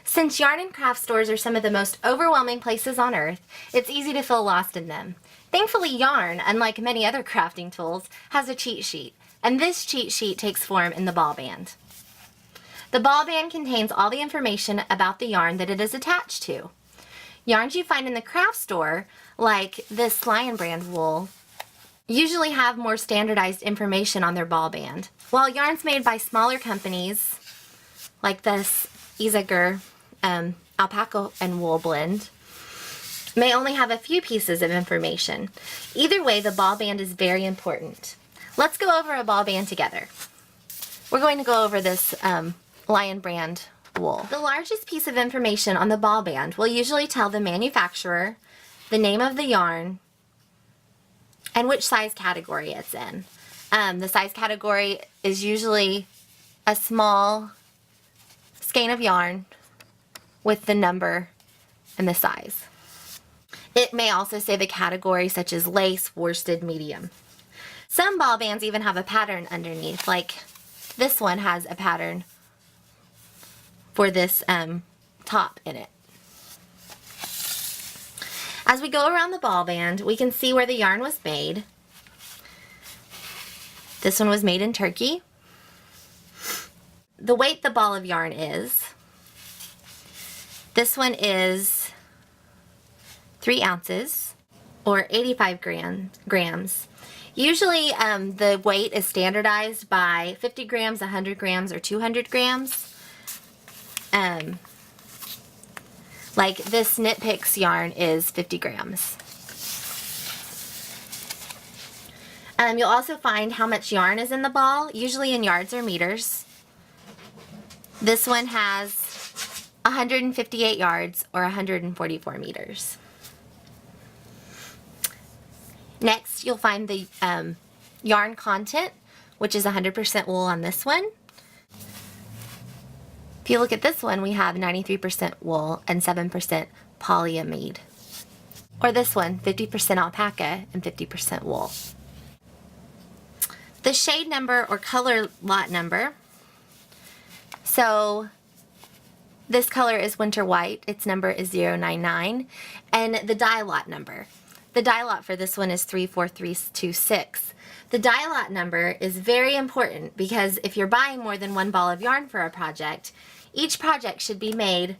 Since yarn and craft stores are some of the most overwhelming places on earth, it's easy to feel lost in them. Thankfully, yarn, unlike many other crafting tools, has a cheat sheet, and this cheat sheet takes form in the ball band. The ball band contains all the information about the yarn that it is attached to. Yarns you find in the craft store, like this Lion Brand wool, usually have more standardized information on their ball band, while yarns made by smaller companies, like this Isager alpaca and wool blend, may only have a few pieces of information. Either way, the ball band is very important. Let's go over a ball band together. We're going to go over this Lion Brand wool. The largest piece of information on the ball band will usually tell the manufacturer, the name of the yarn, and which size category it's in. The size category is usually a small skein of yarn with the number and the size. It may also say the category, such as lace, worsted, medium. Some ball bands even have a pattern underneath, like this one has a pattern for this top in it. As we go around the ball band, we can see where the yarn was made. This one was made in Turkey. The weight the ball of yarn is. This one is 3 ounces or 85 grams. Usually the weight is standardized by 50 grams, 100 grams, or 200 grams. Like this Knit Picks yarn is 50 grams. You'll also find how much yarn is in the ball, usually in yards or meters. This one has 158 yards or 144 meters. Next, you'll find the yarn content, which is 100% wool on this one. If you look at this one, we have 93% wool and 7% polyamide. Or this one, 50% alpaca and 50% wool. The shade number or color lot number. So this color is Winter White. Its number is 099. And the dye lot number. The dye lot for this one is 34326. The dye lot number is very important because if you're buying more than one ball of yarn for a project, each project should be made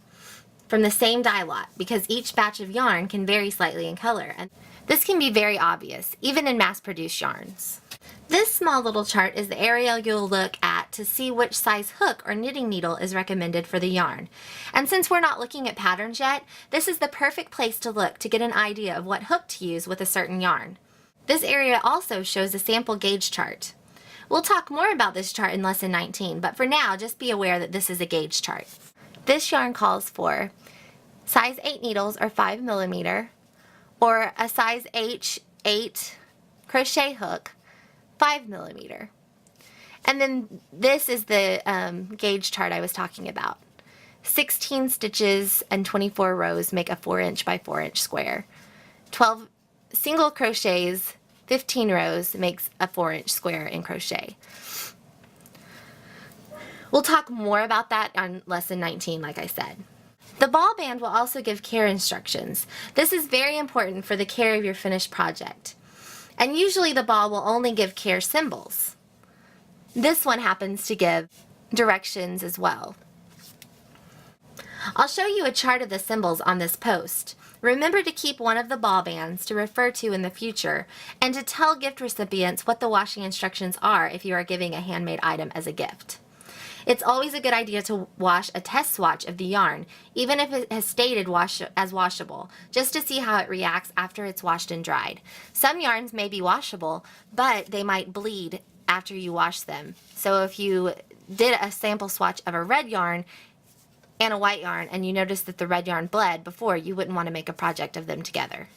from the same dye lot because each batch of yarn can vary slightly in color. And this can be very obvious, even in mass-produced yarns. This small little chart is the area you'll look at to see which size hook or knitting needle is recommended for the yarn. And since we're not looking at patterns yet, this is the perfect place to look to get an idea of what hook to use with a certain yarn. This area also shows a sample gauge chart. We'll talk more about this chart in lesson 19, but for now, just be aware that this is a gauge chart. This yarn calls for size 8 needles or 5 millimeter, or a size H8 crochet hook, 5 millimeter. And then this is the gauge chart I was talking about. 16 stitches and 24 rows make a 4 inch by 4 inch square. 12 single crochets, 15 rows makes a 4 inch square in crochet. We'll talk more about that on lesson 19, like I said. The ball band will also give care instructions. This is very important for the care of your finished project. And usually the ball will only give care symbols. This one happens to give directions as well. I'll show you a chart of the symbols on this post. Remember to keep one of the ball bands to refer to in the future and to tell gift recipients what the washing instructions are if you are giving a handmade item as a gift. It's always a good idea to wash a test swatch of the yarn, even if it has stated as washable, just to see how it reacts after it's washed and dried. Some yarns may be washable, but they might bleed after you wash them. So if you did a sample swatch of a red yarn and a white yarn and you noticed that the red yarn bled before, you wouldn't want to make a project of them together.